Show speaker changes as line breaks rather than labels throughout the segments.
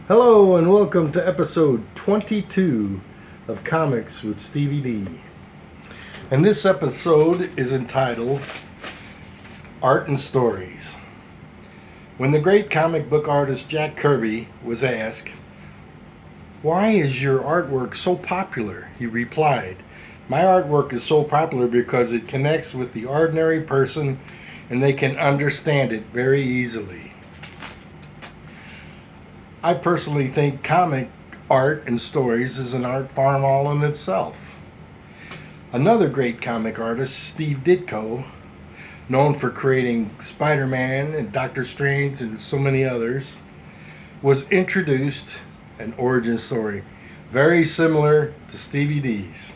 Hello and welcome to episode 22 of Comics with Stevie D. And this episode is entitled Art and Stories. When the great comic book artist Jack Kirby was asked, "Why is your artwork so popular?" he replied, "My artwork is so popular because it connects with the ordinary person and they can understand it very easily." I personally think comic art and stories is an art form all in itself. Another great comic artist, Steve Ditko, known for creating Spider-Man and Doctor Strange and so many others, was introduced an origin story very similar to Stevie D's.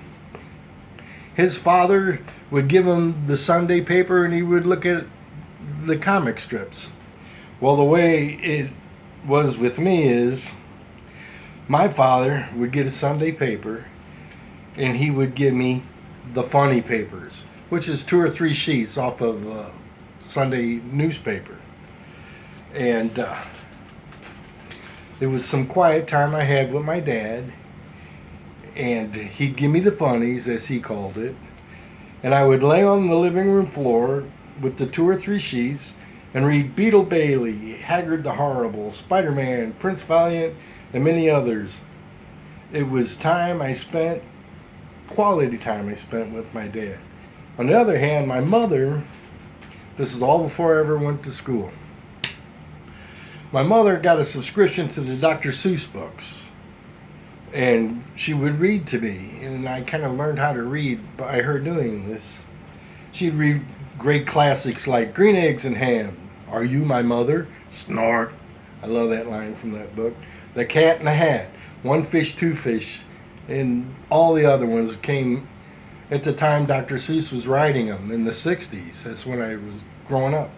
His father would give him the Sunday paper and he would look at the comic strips. Well, the way it was with me is my father would get a Sunday paper and he would give me the funny papers, which is 2 or 3 sheets off of Sunday newspaper. And it was some quiet time I had with my dad, and he'd give me the funnies, as he called it, and I would lay on the living room floor with the 2 or 3 sheets and read Beetle Bailey, Haggard the Horrible, Spider-Man, Prince Valiant, and many others. It was quality time I spent with my dad. On the other hand, my mother, this is all before I ever went to school, my mother got a subscription to the Dr. Seuss books, and she would read to me, and I kind of learned how to read by her doing this. She'd read great classics like Green Eggs and Ham, Are You My Mother? Snort. I love that line from that book. The Cat in the Hat, One Fish, Two Fish, and all the other ones came at the time Dr. Seuss was writing them in the 60s. That's when I was growing up.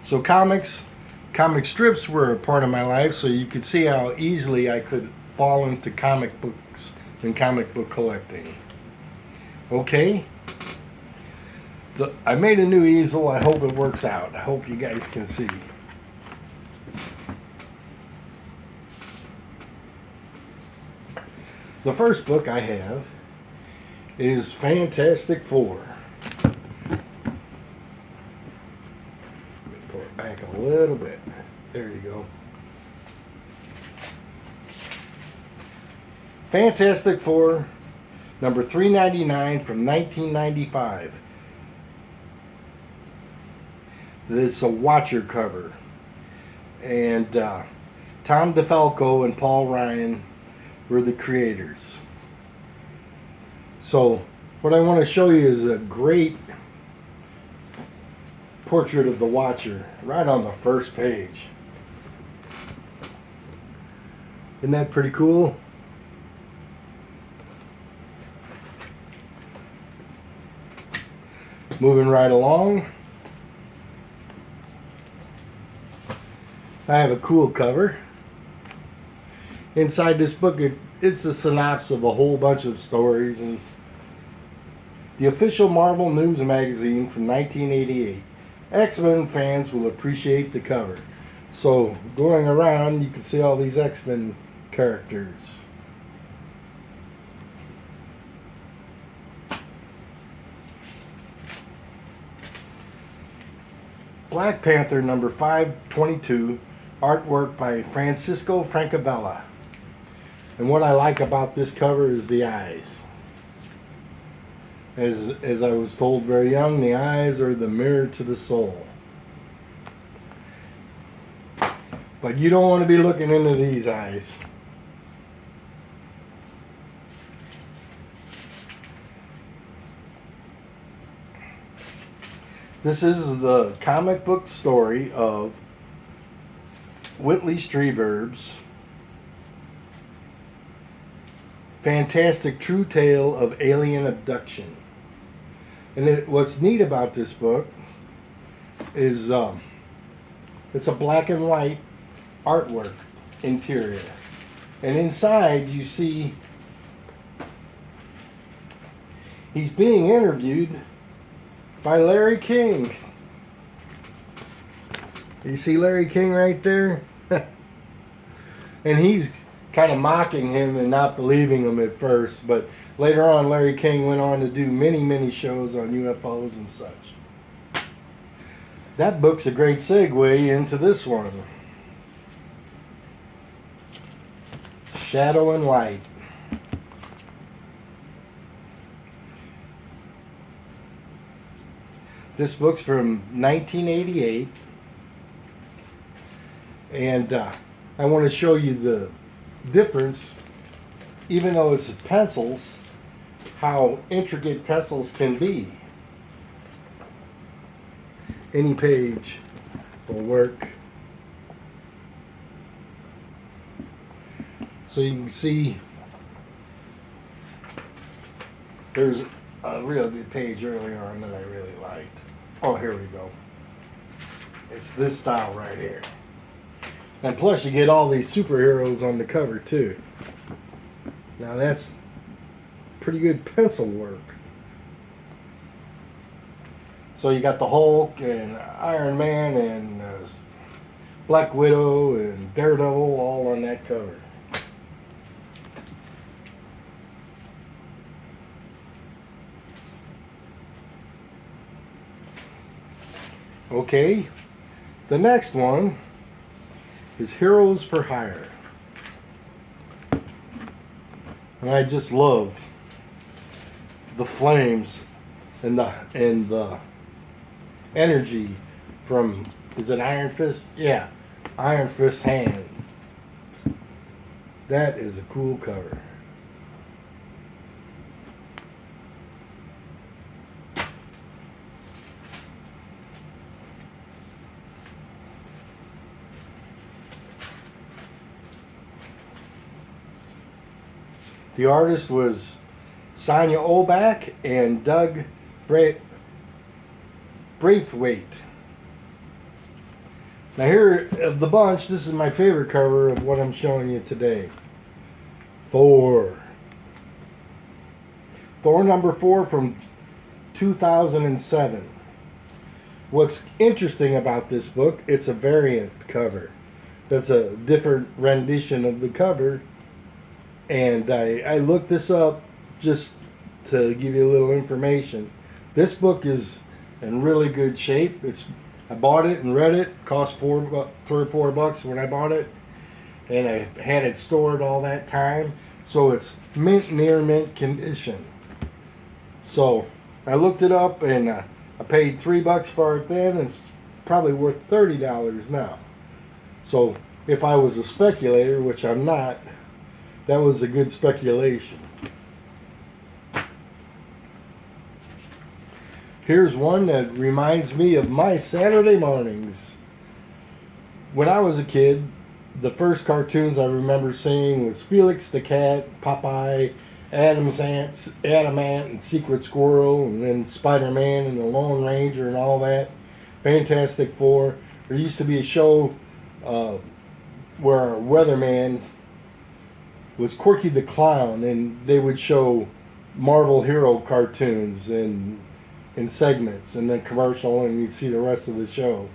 So comic strips were a part of my life, so you could see how easily I could fall into comic books and comic book collecting. Okay? I made a new easel. I hope it works out. I hope you guys can see. The first book I have is Fantastic Four. Let me pull it back a little bit. There you go. Fantastic Four, number 399 from 1995. It's a Watcher cover, and Tom DeFalco and Paul Ryan were the creators. So what I want to show you is a great portrait of the Watcher right on the first page. Isn't that pretty cool? Moving right along, I have a cool cover. Inside this book, it's a synopsis of a whole bunch of stories, and the official Marvel News magazine from 1988. X-Men fans will appreciate the cover. So going around, you can see all these X-Men characters. Black Panther number 522, artwork by Francisco Francavilla. And what I like about this cover is the eyes. As I was told very young, the eyes are the mirror to the soul. But you don't want to be looking into these eyes. This is the comic book story of Whitley Strieber's fantastic true tale of alien abduction. And what's neat about this book is it's a black and white artwork interior. And inside you see he's being interviewed by Larry King. You see Larry King right there? And he's kind of mocking him and not believing him at first, but later on Larry King went on to do many shows on UFOs and such. That book's a great segue into this one. Shadow and Light. This book's from 1988, and I want to show you the difference, even though it's pencils, how intricate pencils can be. Any page will work. So you can see there's a real good page earlier on that I really liked. Oh, here we go. It's this style right here. And plus you get all these superheroes on the cover too. Now that's pretty good pencil work. So you got the Hulk and Iron Man and Black Widow and Daredevil all on that cover. Okay, the next one is Heroes for Hire. And I just love the flames and the energy from, is it Iron Fist? Yeah, Iron Fist hand. That is a cool cover. The artist was Sonia Oback and Doug Braithwaite. Now here of the bunch, this is my favorite cover of what I'm showing you today. Thor number 4 from 2007. What's interesting about this book, it's a variant cover. That's a different rendition of the cover. And I looked this up just to give you a little information. This book is in really good shape. I bought it and read it. Cost $3 or $4 when I bought it, and I had it stored all that time. So it's near mint condition. So I looked it up and I paid $3 for it then. And it's probably worth $30 now. So if I was a speculator, which I'm not, that was a good speculation. Here's one that reminds me of my Saturday mornings. When I was a kid, the first cartoons I remember seeing was Felix the Cat, Popeye, Adam Ant, and Secret Squirrel, and then Spider-Man and the Lone Ranger and all that. Fantastic Four. There used to be a show where a weatherman was Corky the Clown, and they would show Marvel hero cartoons in segments, and then commercial, and you'd see the rest of the show.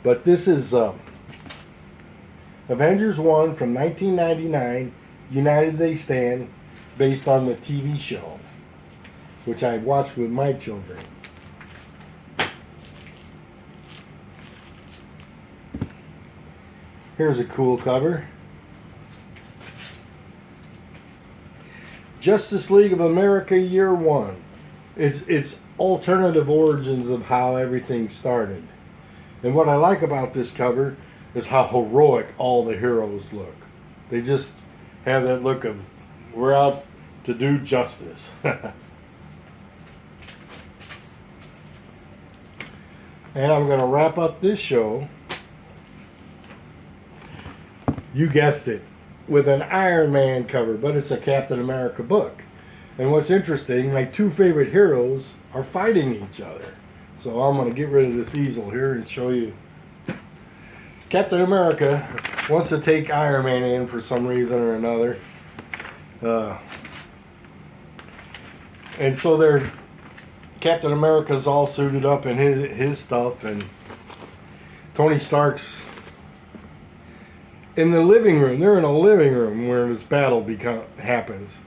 But this is Avengers 1 from 1999, United They Stand, based on the TV show, which I watched with my children. Here's a cool cover. Justice League of America Year 1. It's alternative origins of how everything started. And what I like about this cover is how heroic all the heroes look. They just have that look of, we're out to do justice. And I'm going to wrap up this show, you guessed it, with an Iron Man cover, but it's a Captain America book. And what's interesting, my two favorite heroes are fighting each other. So I'm going to get rid of this easel here and show you. Captain America wants to take Iron Man in for some reason or another. And so Captain America's all suited up in his stuff, and Tony Stark's in the living room. They're in a living room where this battle happens.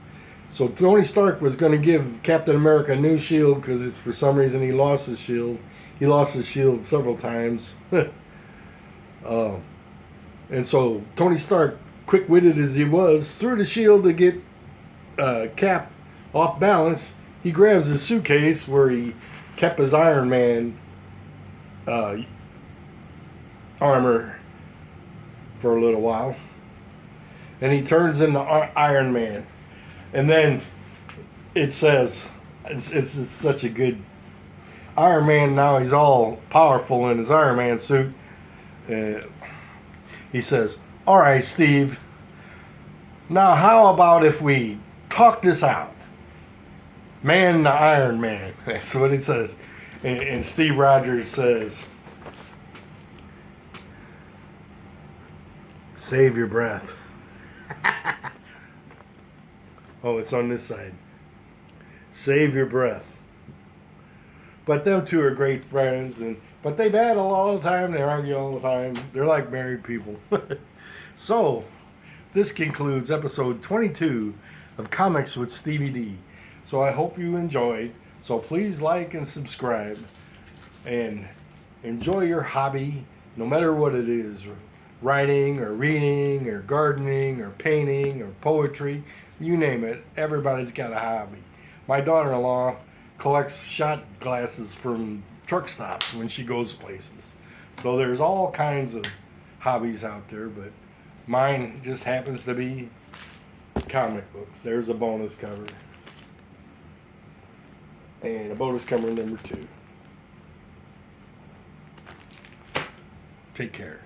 So Tony Stark was going to give Captain America a new shield because for some reason he lost his shield. He lost his shield several times. And so Tony Stark, quick-witted as he was, threw the shield to get Cap off balance. He grabs his suitcase where he kept his Iron Man armor for a little while, and he turns into Iron Man. And then it says, it's such a good Iron Man. Now he's all powerful in his Iron Man suit. He says, "All right, Steve, now how about if we talk this out? Man the Iron Man." That's what he says. And Steve Rogers says, "Save your breath." Oh, it's on this side. Save your breath. But them two are great friends, but they battle all the time. They argue all the time. They're like married people. So, this concludes episode 22 of Comics with Stevie D. So I hope you enjoyed. So please like and subscribe, and enjoy your hobby, no matter what it is. Writing or reading or gardening or painting or poetry, you name it. Everybody's got a hobby. My daughter-in-law collects shot glasses from truck stops when she goes places. So there's all kinds of hobbies out there, but mine just happens to be comic books. There's a bonus cover. And a bonus cover number 2. Take care.